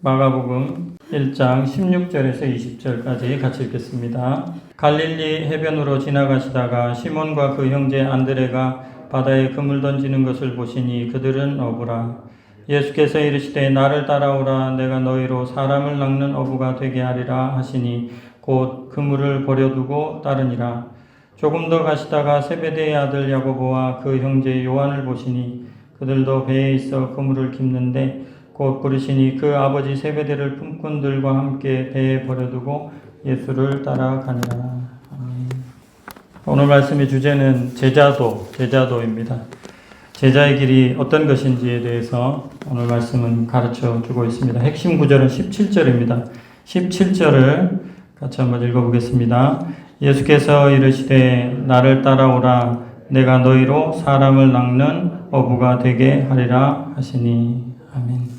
마가복음 1장 16절에서 20절까지 같이 읽겠습니다. 갈릴리 해변으로 지나가시다가 시몬과 그 형제 안드레가 바다에 그물 던지는 것을 보시니 그들은 어부라. 예수께서 이르시되 나를 따라오라. 내가 너희로 사람을 낚는 어부가 되게 하리라 하시니 곧 그물을 버려두고 따르니라. 조금 더 가시다가 세베대의 아들 야고보와 그 형제 요한을 보시니 그들도 배에 있어 그물을 깁는데 곧 부르시니 그 아버지 세베대를 품꾼들과 함께 배에 버려두고 예수를 따라가니라. 오늘 말씀의 주제는 제자도입니다. 제자의 길이 어떤 것인지에 대해서 오늘 말씀은 가르쳐 주고 있습니다. 핵심 구절은 17절입니다. 17절을 같이 한번 읽어보겠습니다. 예수께서 이르시되 나를 따라오라. 내가 너희로 사람을 낚는 어부가 되게 하리라 하시니. 아멘.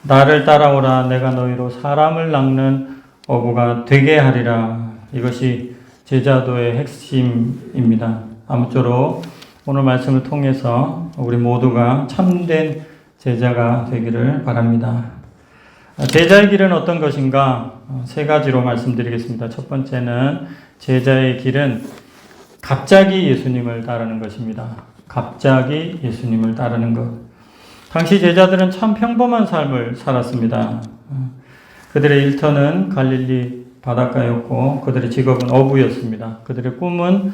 나를 따라오라. 내가 너희로 사람을 낚는 어부가 되게 하리라. 이것이 제자도의 핵심입니다. 아무쪼록 오늘 말씀을 통해서 우리 모두가 참된 제자가 되기를 바랍니다. 제자의 길은 어떤 것인가? 세 가지로 말씀드리겠습니다. 첫 번째는 제자의 길은 갑자기 예수님을 따르는 것입니다. 갑자기 예수님을 따르는 것. 당시 제자들은 참 평범한 삶을 살았습니다. 그들의 일터는 갈릴리 바닷가였고 그들의 직업은 어부였습니다. 그들의 꿈은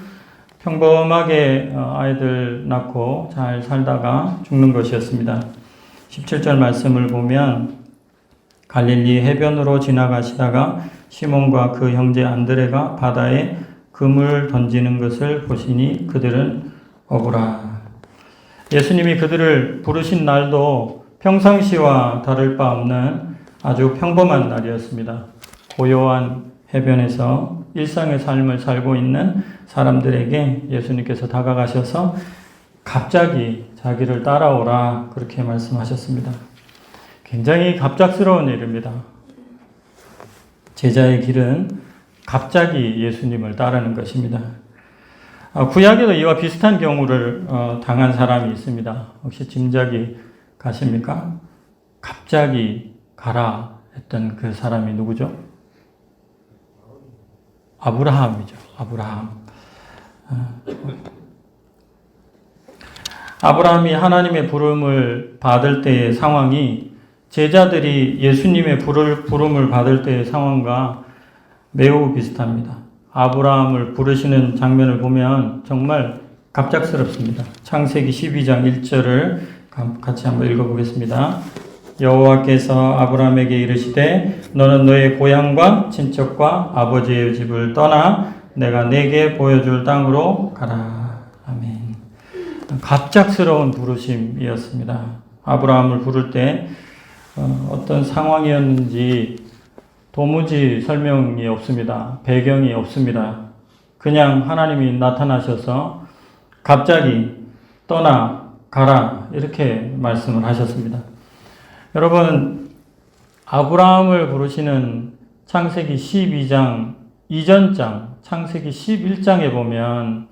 평범하게 아이들 낳고 잘 살다가 죽는 것이었습니다. 17절 말씀을 보면 갈릴리 해변으로 지나가시다가 시몬과 그 형제 안드레가 바다에 그물 던지는 것을 보시니 그들은 어부라. 예수님이 그들을 부르신 날도 평상시와 다를 바 없는 아주 평범한 날이었습니다. 고요한 해변에서 일상의 삶을 살고 있는 사람들에게 예수님께서 다가가셔서 갑자기 자기를 따라오라 그렇게 말씀하셨습니다. 굉장히 갑작스러운 일입니다. 제자의 길은 갑자기 예수님을 따르는 것입니다. 구약에도 이와 비슷한 경우를 당한 사람이 있습니다. 혹시 짐작이 가십니까? 갑자기 가라 했던 그 사람이 누구죠? 아브라함이죠. 아브라함이 하나님의 부름을 받을 때의 상황이 제자들이 예수님의 부름을 받을 때의 상황과 매우 비슷합니다. 아브라함을 부르시는 장면을 보면 정말 갑작스럽습니다. 창세기 12장 1절을 같이 한번 읽어보겠습니다. 여호와께서 아브라함에게 이르시되 너는 너의 고향과 친척과 아버지의 집을 떠나 내가 내게 보여줄 땅으로 가라. 아멘. 갑작스러운 부르심이었습니다. 아브라함을 부를 때 어떤 상황이었는지 도무지 설명이 없습니다. 배경이 없습니다. 그냥 하나님이 나타나셔서 갑자기 떠나 가라 이렇게 말씀을 하셨습니다. 여러분, 아브라함을 부르시는 창세기 12장 이전장 창세기 11장에 보면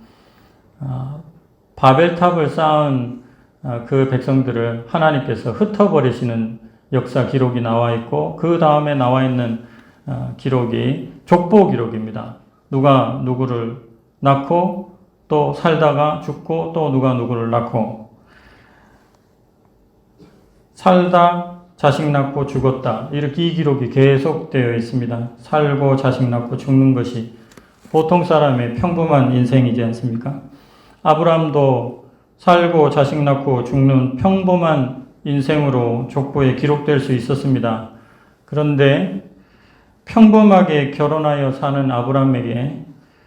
바벨탑을 쌓은 그 백성들을 하나님께서 흩어버리시는 역사 기록이 나와 있고 그 다음에 나와 있는 기록이 족보 기록입니다. 누가 누구를 낳고 또 살다가 죽고 또 누가 누구를 낳고 살다 자식 낳고 죽었다 이렇게 이 기록이 계속되어 있습니다. 살고 자식 낳고 죽는 것이 보통 사람의 평범한 인생이지 않습니까? 아브라함도 살고 자식 낳고 죽는 평범한 인생으로 족보에 기록될 수 있었습니다. 그런데 평범하게 결혼하여 사는 아브라함에게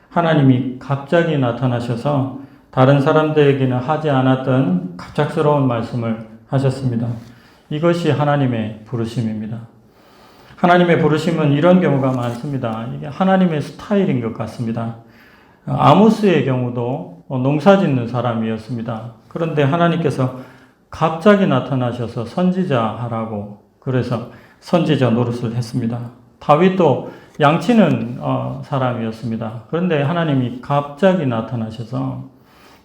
하나님이 갑자기 나타나셔서 다른 사람들에게는 하지 않았던 갑작스러운 말씀을 하셨습니다. 이것이 하나님의 부르심입니다. 하나님의 부르심은 이런 경우가 많습니다. 이게 하나님의 스타일인 것 같습니다. 아모스의 경우도 농사 짓는 사람이었습니다. 그런데 하나님께서 갑자기 나타나셔서 선지자 하라고 그래서 선지자 노릇을 했습니다. 다윗도 양치는 사람이었습니다. 그런데 하나님이 갑자기 나타나셔서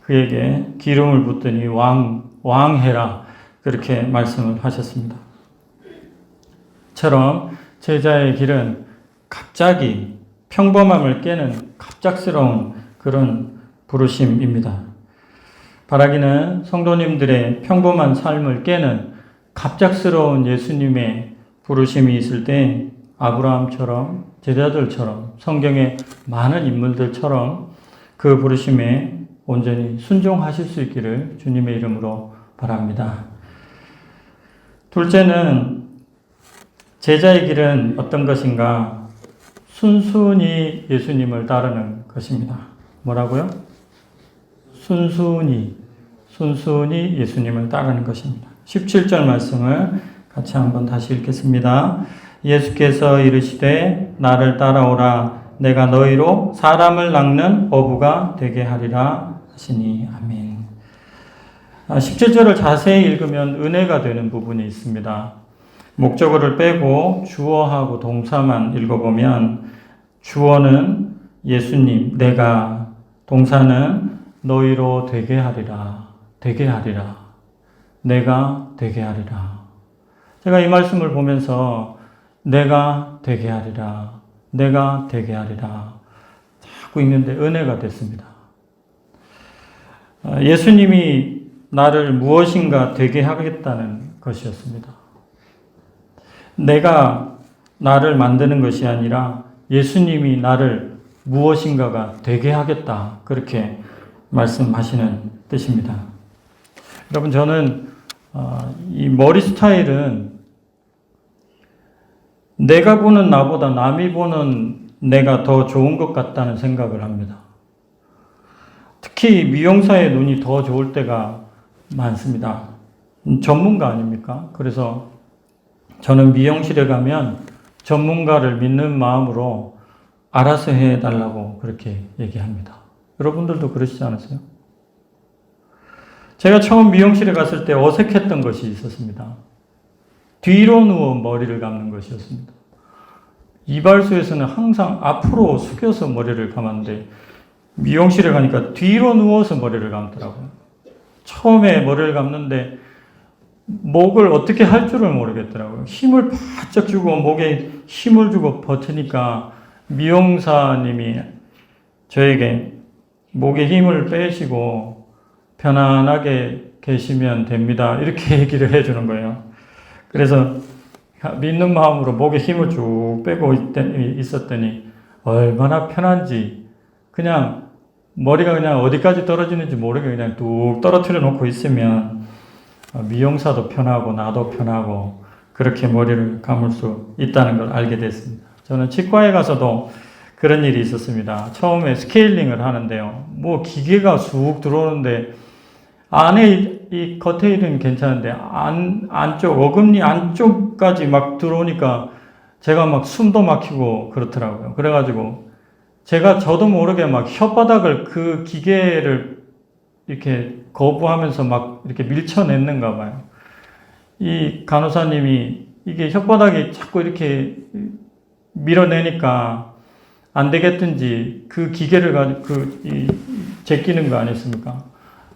그에게 기름을 붓더니 왕해라 그렇게 말씀을 하셨습니다. 처럼 제자의 길은 갑자기 평범함을 깨는 갑작스러운 그런 부르심입니다. 바라기는 성도님들의 평범한 삶을 깨는 갑작스러운 예수님의 부르심이 있을 때 아브라함처럼 제자들처럼 성경의 많은 인물들처럼 그 부르심에 온전히 순종하실 수 있기를 주님의 이름으로 바랍니다. 둘째는 제자의 길은 어떤 것인가? 순순히 예수님을 따르는 것입니다. 뭐라고요? 순순히 예수님을 따르는 것입니다. 17절 말씀을 같이 한번 다시 읽겠습니다. 예수께서 이르시되 나를 따라오라 내가 너희로 사람을 낚는 어부가 되게 하리라 하시니 아멘. 17절을 자세히 읽으면 은혜가 되는 부분이 있습니다. 목적어를 빼고 주어하고 동사만 읽어보면 주어는 예수님, 내가, 동사는 너희로 되게 하리라, 내가 되게 하리라. 제가 이 말씀을 보면서 내가 되게 하리라 자꾸 읽는데 은혜가 됐습니다. 예수님이 나를 무엇인가 되게 하겠다는 것이었습니다. 내가 나를 만드는 것이 아니라 예수님이 나를 무엇인가가 되게 하겠다. 그렇게 말씀하시는 뜻입니다. 여러분, 저는 이 머리 스타일은 내가 보는 나보다 남이 보는 내가 더 좋은 것 같다는 생각을 합니다. 특히 미용사의 눈이 더 좋을 때가 많습니다. 전문가 아닙니까? 그래서 저는 미용실에 가면 전문가를 믿는 마음으로 알아서 해달라고 그렇게 얘기합니다. 여러분들도 그러시지 않으세요? 제가 처음 미용실에 갔을 때 어색했던 것이 있었습니다. 뒤로 누워 머리를 감는 것이었습니다. 이발소에서는 항상 앞으로 숙여서 머리를 감았는데 미용실에 가니까 뒤로 누워서 머리를 감더라고요. 처음에 머리를 감는데 목을 어떻게 할 줄을 모르겠더라고요. 힘을 바짝 주고 목에 힘을 주고 버티니까 미용사님이 저에게 목에 힘을 빼시고 편안하게 계시면 됩니다. 이렇게 얘기를 해주는 거예요. 그래서 믿는 마음으로 목에 힘을 쭉 빼고 있었더니 얼마나 편한지 그냥 머리가 그냥 어디까지 떨어지는지 모르게 그냥 뚝 떨어뜨려 놓고 있으면 미용사도 편하고 나도 편하고 그렇게 머리를 감을 수 있다는 걸 알게 됐습니다. 저는 치과에 가서도 그런 일이 있었습니다. 처음에 스케일링을 하는데요. 뭐 기계가 쑥 들어오는데 안에 이 겉에 일은 괜찮은데 안쪽 어금니 안쪽까지 막 들어오니까 제가 막 숨도 막히고 그렇더라고요. 그래가지고 저도 모르게 막 혓바닥을 그 기계를 이렇게 거부하면서 막 이렇게 밀쳐냈는가 봐요. 이 간호사님이 이게 혓바닥이 자꾸 이렇게 밀어내니까 안 되겠든지 그 기계를 가지고 제끼는 거 아니었습니까?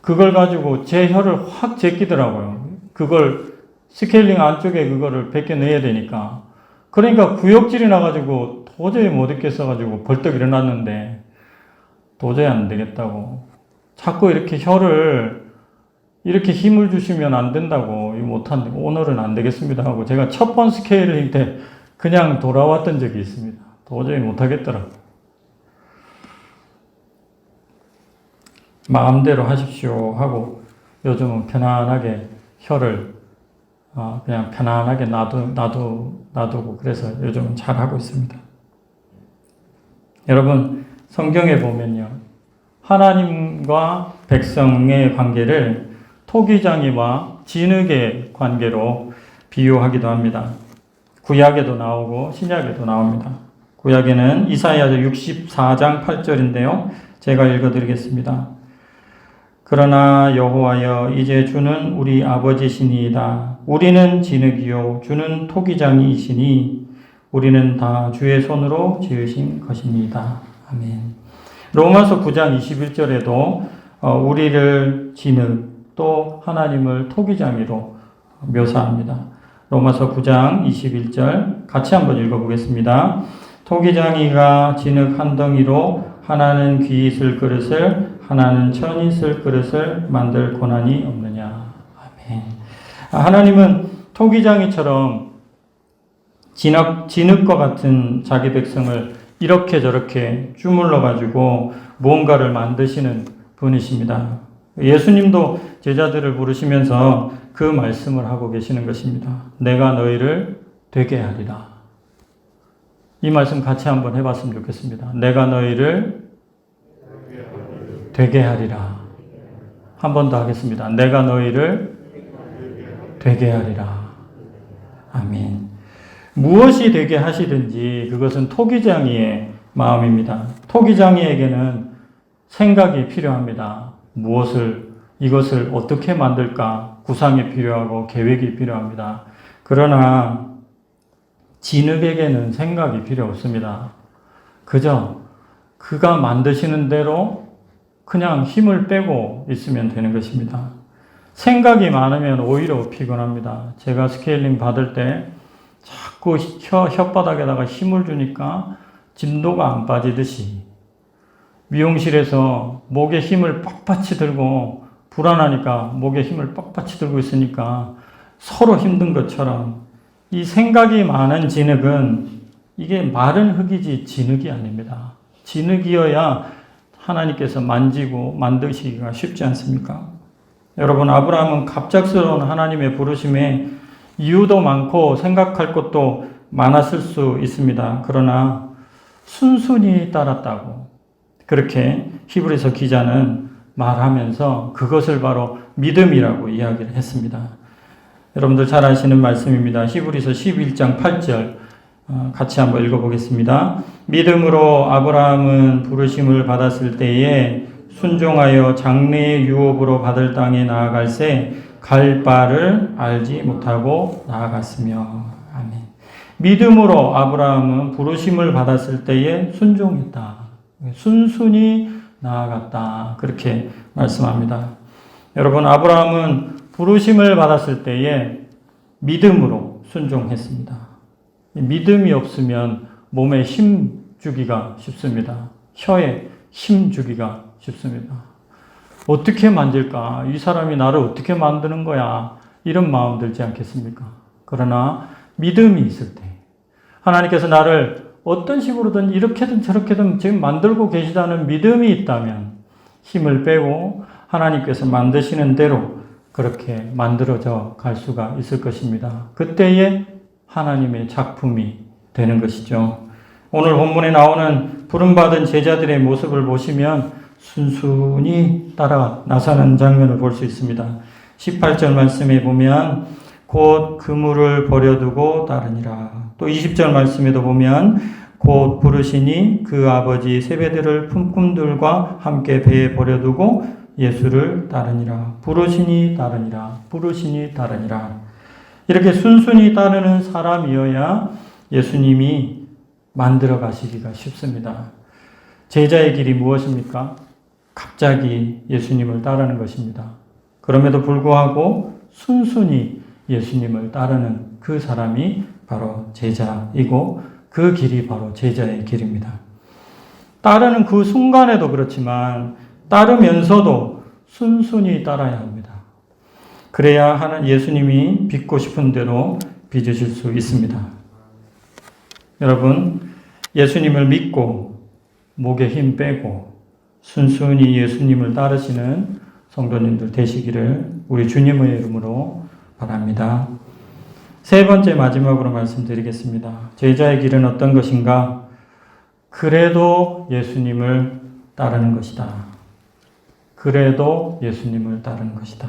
그걸 가지고 제 혀를 확 제끼더라고요. 그걸 스케일링 안쪽에 그거를 벗겨내야 되니까. 그러니까 구역질이 나가지고 도저히 못 있겠어가지고 벌떡 일어났는데 도저히 안 되겠다고. 자꾸 이렇게 혀를 이렇게 힘을 주시면 안 된다고. 이거 못한다. 오늘은 안 되겠습니다 하고 제가 첫 번 스케일링 때 그냥 돌아왔던 적이 있습니다. 도저히 못하겠더라고요. 마음대로 하십시오 하고 요즘은 편안하게 혀를 그냥 편안하게 놔두고 그래서 요즘은 잘하고 있습니다. 여러분, 성경에 보면요. 하나님과 백성의 관계를 토기장이와 진흙의 관계로 비유하기도 합니다. 구약에도 나오고 신약에도 나옵니다. 구약에는 이사야서 64장 8절인데요. 제가 읽어드리겠습니다. 그러나 여호와여 이제 주는 우리 아버지시니이다. 우리는 진흙이요 주는 토기장이시니 우리는 다 주의 손으로 지으신 것입니다. 아멘. 로마서 9장 21절에도 우리를 진흙 또 하나님을 토기장이로 묘사합니다. 로마서 9장 21절 같이 한번 읽어보겠습니다. 토기장이가 진흙 한 덩이로 하나는 귀 있을 그릇을 하나는 천 있을 그릇을 만들 고난이 없느냐. 아멘. 하나님은 토기장이처럼 진흙과 같은 자기 백성을 이렇게 저렇게 주물러 가지고 무언가를 만드시는 분이십니다. 예수님도 제자들을 부르시면서 그 말씀을 하고 계시는 것입니다. 내가 너희를 되게 하리라. 이 말씀 같이 한번 해봤으면 좋겠습니다. 내가 너희를 되게 하리라. 한 번 더 하겠습니다. 내가 너희를 되게 하리라. 아멘. 무엇이 되게 하시든지 그것은 토기장이의 마음입니다. 토기장이에게는 생각이 필요합니다. 이것을 어떻게 만들까? 구상이 필요하고 계획이 필요합니다. 그러나 진흙에게는 생각이 필요 없습니다. 그저 그가 만드시는 대로 그냥 힘을 빼고 있으면 되는 것입니다. 생각이 많으면 오히려 피곤합니다. 제가 스케일링 받을 때 자꾸 혓바닥에다가 힘을 주니까 진도가 안 빠지듯이 미용실에서 목에 힘을 빡빡이 들고 불안하니까 목에 힘을 빡빡이 들고 있으니까 서로 힘든 것처럼 이 생각이 많은 진흙은 이게 마른 흙이지 진흙이 아닙니다. 진흙이어야 하나님께서 만지고 만드시기가 쉽지 않습니까? 여러분, 아브라함은 갑작스러운 하나님의 부르심에 이유도 많고 생각할 것도 많았을 수 있습니다. 그러나 순순히 따랐다고 그렇게 히브리서 기자는 말하면서 그것을 바로 믿음이라고 이야기를 했습니다. 여러분들 잘 아시는 말씀입니다. 히브리서 11장 8절 같이 한번 읽어보겠습니다. 믿음으로 아브라함은 부르심을 받았을 때에 순종하여 장래의 유업으로 받을 땅에 나아갈새 갈 바를 알지 못하고 나아갔으며. 아멘. 믿음으로 아브라함은 부르심을 받았을 때에 순종했다. 순순히 나아갔다. 그렇게 말씀합니다. 여러분, 아브라함은 부르심을 받았을 때에 믿음으로 순종했습니다. 믿음이 없으면 몸에 힘 주기가 쉽습니다. 혀에 힘 주기가 쉽습니다. 어떻게 만질까? 이 사람이 나를 어떻게 만드는 거야? 이런 마음 들지 않겠습니까? 그러나 믿음이 있을 때 하나님께서 나를 어떤 식으로든 이렇게든 저렇게든 지금 만들고 계시다는 믿음이 있다면 힘을 빼고 하나님께서 만드시는 대로 그렇게 만들어져 갈 수가 있을 것입니다. 그때에 하나님의 작품이 되는 것이죠. 오늘 본문에 나오는 부름받은 제자들의 모습을 보시면 순순히 따라 나서는 장면을 볼 수 있습니다. 18절 말씀에 보면 곧 그물을 버려두고 따르니라. 또 20절 말씀에도 보면 곧 부르시니 그 아버지 세베드를 품꾼들과 함께 배에 버려두고 예수를 따르니라. 부르시니 따르니라. 부르시니 따르니라. 이렇게 순순히 따르는 사람이어야 예수님이 만들어 가시기가 쉽습니다. 제자의 길이 무엇입니까? 갑자기 예수님을 따르는 것입니다. 그럼에도 불구하고 순순히 예수님을 따르는 그 사람이 바로 제자이고 그 길이 바로 제자의 길입니다. 따르는 그 순간에도 그렇지만 따르면서도 순순히 따라야 합니다. 그래야 하는 예수님이 빚고 싶은 대로 빚으실 수 있습니다. 여러분, 예수님을 믿고 목에 힘 빼고 순순히 예수님을 따르시는 성도님들 되시기를 우리 주님의 이름으로 바랍니다. 세 번째 마지막으로 말씀드리겠습니다. 제자의 길은 어떤 것인가? 그래도 예수님을 따르는 것이다. 그래도 예수님을 따르는 것이다.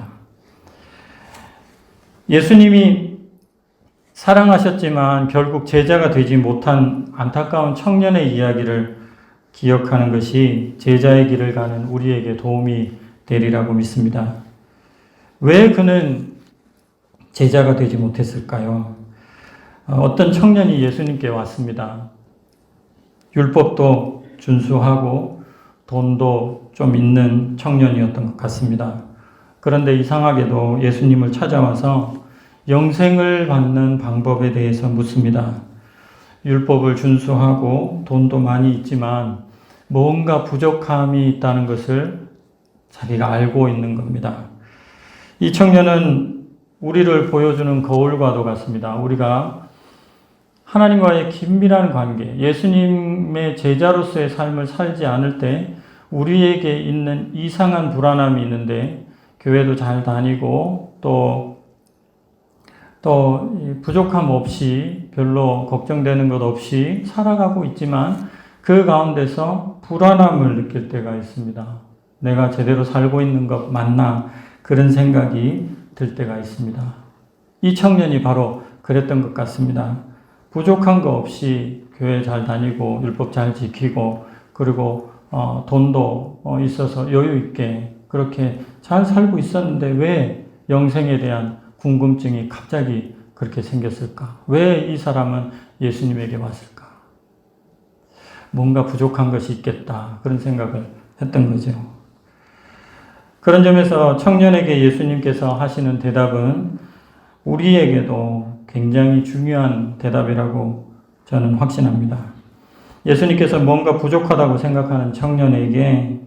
예수님이 사랑하셨지만 결국 제자가 되지 못한 안타까운 청년의 이야기를 기억하는 것이 제자의 길을 가는 우리에게 도움이 되리라고 믿습니다. 왜 그는 제자가 되지 못했을까요? 어떤 청년이 예수님께 왔습니다. 율법도 준수하고 돈도 좀 있는 청년이었던 것 같습니다. 그런데 이상하게도 예수님을 찾아와서 영생을 받는 방법에 대해서 묻습니다. 율법을 준수하고 돈도 많이 있지만 뭔가 부족함이 있다는 것을 자기가 알고 있는 겁니다. 이 청년은 우리를 보여주는 거울과도 같습니다. 우리가 하나님과의 긴밀한 관계, 예수님의 제자로서의 삶을 살지 않을 때 우리에게 있는 이상한 불안함이 있는데 교회도 잘 다니고 또 부족함 없이 별로 걱정되는 것 없이 살아가고 있지만 그 가운데서 불안함을 느낄 때가 있습니다. 내가 제대로 살고 있는 것 맞나? 그런 생각이 들 때가 있습니다. 이 청년이 바로 그랬던 것 같습니다. 부족한 거 없이 교회 잘 다니고 율법 잘 지키고 그리고 돈도 있어서 여유 있게 그렇게 잘 살고 있었는데 왜 영생에 대한 궁금증이 갑자기 그렇게 생겼을까? 왜 이 사람은 예수님에게 왔을까? 뭔가 부족한 것이 있겠다. 그런 생각을 했던 거죠. 그런 점에서 청년에게 예수님께서 하시는 대답은 우리에게도 굉장히 중요한 대답이라고 저는 확신합니다. 예수님께서 뭔가 부족하다고 생각하는 청년에게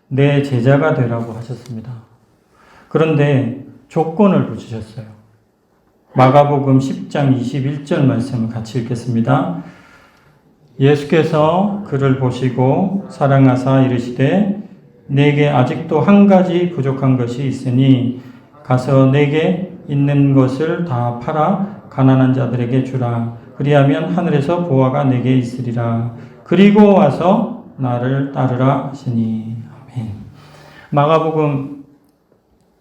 내 제자가 되라고 하셨습니다. 그런데 조건을 붙이셨어요. 마가복음 10장 21절 말씀을 같이 읽겠습니다. 예수께서 그를 보시고 사랑하사 이르시되 내게 아직도 한 가지 부족한 것이 있으니 가서 내게 있는 것을 다 팔아 가난한 자들에게 주라. 그리하면 하늘에서 보화가 내게 있으리라. 그리고 와서 나를 따르라 하시니. 아멘. 마가복음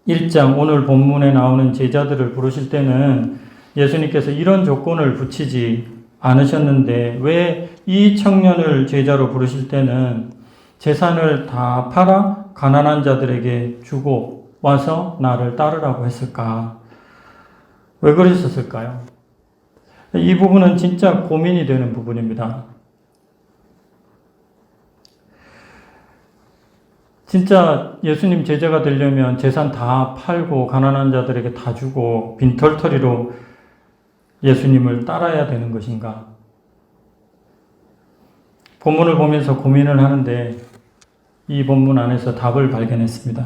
1장 오늘 본문에 나오는 제자들을 부르실 때는 예수님께서 이런 조건을 붙이지 않으셨는데 왜 이 청년을 제자로 부르실 때는 재산을 다 팔아 가난한 자들에게 주고 와서 나를 따르라고 했을까? 왜 그러셨을까요? 이 부분은 진짜 고민이 되는 부분입니다. 진짜 예수님 제자가 되려면 재산 다 팔고 가난한 자들에게 다 주고 빈털터리로 예수님을 따라야 되는 것인가? 본문을 보면서 고민을 하는데 이 본문 안에서 답을 발견했습니다.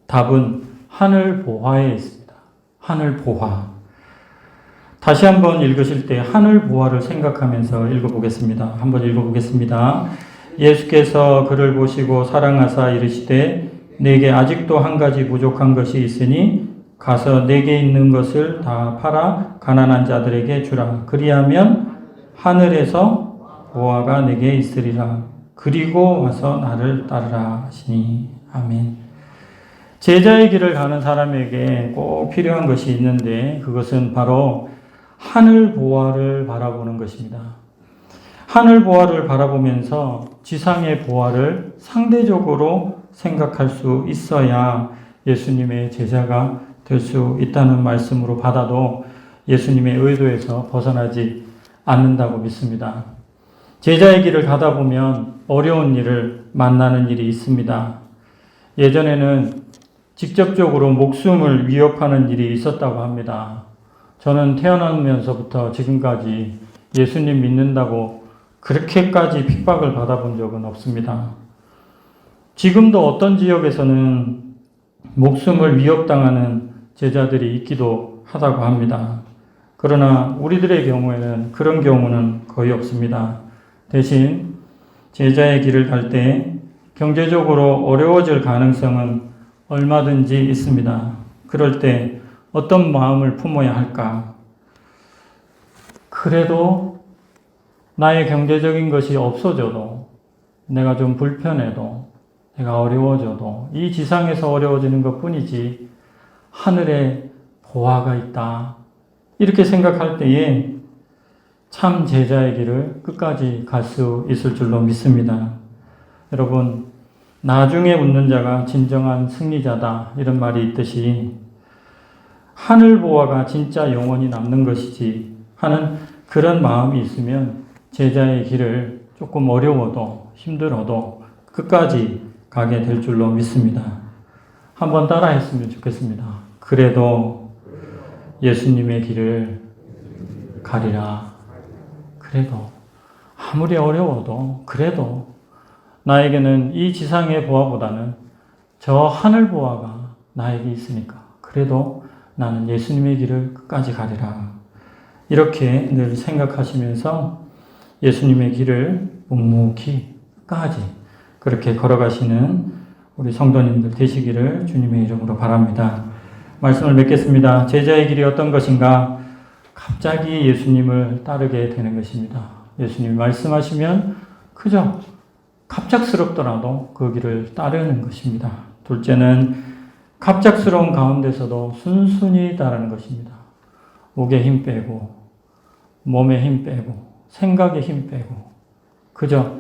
답은 하늘 보화에 있습니다. 하늘 보화. 다시 한번 읽으실 때 하늘 보화를 생각하면서 읽어보겠습니다. 한번 읽어보겠습니다. 예수께서 그를 보시고 사랑하사 이르시되 내게 아직도 한 가지 부족한 것이 있으니 가서 내게 있는 것을 다 팔아 가난한 자들에게 주라. 그리하면 하늘에서 보화가 내게 있으리라. 그리고 와서 나를 따르라 하시니. 아멘. 제자의 길을 가는 사람에게 꼭 필요한 것이 있는데 그것은 바로 하늘 보화를 바라보는 것입니다. 하늘 보화를 바라보면서 지상의 보화를 상대적으로 생각할 수 있어야 예수님의 제자가 될 수 있다는 말씀으로 받아도 예수님의 의도에서 벗어나지 않는다고 믿습니다. 제자의 길을 가다 보면 어려운 일을 만나는 일이 있습니다. 예전에는 직접적으로 목숨을 위협하는 일이 있었다고 합니다. 저는 태어나면서부터 지금까지 예수님 믿는다고 그렇게까지 핍박을 받아본 적은 없습니다. 지금도 어떤 지역에서는 목숨을 위협당하는 제자들이 있기도 하다고 합니다. 그러나 우리들의 경우에는 그런 경우는 거의 없습니다. 대신 제자의 길을 갈 때 경제적으로 어려워질 가능성은 얼마든지 있습니다. 그럴 때 어떤 마음을 품어야 할까? 그래도 나의 경제적인 것이 없어져도 내가 좀 불편해도 내가 어려워져도 이 지상에서 어려워지는 것 뿐이지 하늘에 보화가 있다. 이렇게 생각할 때에 참 제자의 길을 끝까지 갈 수 있을 줄로 믿습니다. 여러분, 나중에 웃는 자가 진정한 승리자다. 이런 말이 있듯이 하늘 보화가 진짜 영원히 남는 것이지 하는 그런 마음이 있으면 제자의 길을 조금 어려워도 힘들어도 끝까지 가게 될 줄로 믿습니다. 한번 따라 했으면 좋겠습니다. 그래도 예수님의 길을 가리라. 그래도 아무리 어려워도 그래도 나에게는 이 지상의 보화보다는 저 하늘 보화가 나에게 있으니까 그래도 나는 예수님의 길을 끝까지 가리라. 이렇게 늘 생각하시면서 예수님의 길을 묵묵히 끝까지 그렇게 걸어가시는 우리 성도님들 되시기를 주님의 이름으로 바랍니다. 말씀을 맺겠습니다. 제자의 길이 어떤 것인가? 갑자기 예수님을 따르게 되는 것입니다. 예수님이 말씀하시면 그저 갑작스럽더라도 그 길을 따르는 것입니다. 둘째는 갑작스러운 가운데서도 순순히 따르는 것입니다. 목에 힘 빼고 몸에 힘 빼고 생각에 힘 빼고 그저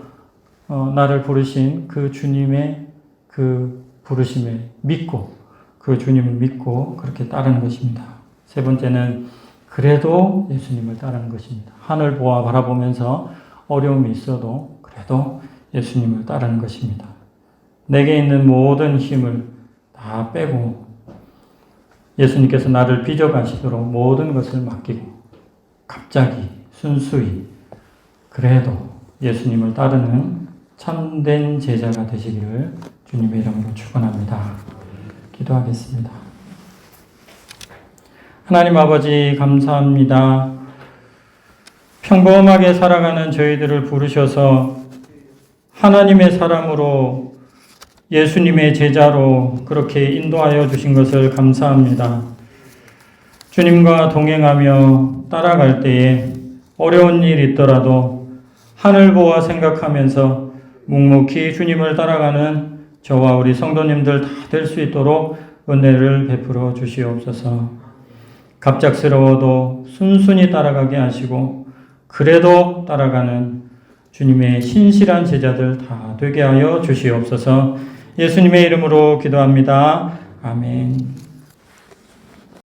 나를 부르신 그 주님의 그 부르심에 믿고 그 주님을 믿고 그렇게 따르는 것입니다. 세 번째는 그래도 예수님을 따르는 것입니다. 하늘 보아 바라보면서 어려움이 있어도 그래도 예수님을 따르는 것입니다. 내게 있는 모든 힘을 다 빼고 예수님께서 나를 빚어가시도록 모든 것을 맡기고 갑자기 순수히 그래도 예수님을 따르는 참된 제자가 되시기를 주님의 이름으로 축원합니다. 기도하겠습니다. 하나님 아버지 감사합니다. 평범하게 살아가는 저희들을 부르셔서 하나님의 사람으로 예수님의 제자로 그렇게 인도하여 주신 것을 감사합니다. 주님과 동행하며 따라갈 때에 어려운 일이 있더라도 하늘 보아 생각하면서 묵묵히 주님을 따라가는 저와 우리 성도님들 다 될 수 있도록 은혜를 베풀어 주시옵소서. 갑작스러워도 순순히 따라가게 하시고 그래도 따라가는 주님의 신실한 제자들 다 되게 하여 주시옵소서. 예수님의 이름으로 기도합니다. 아멘.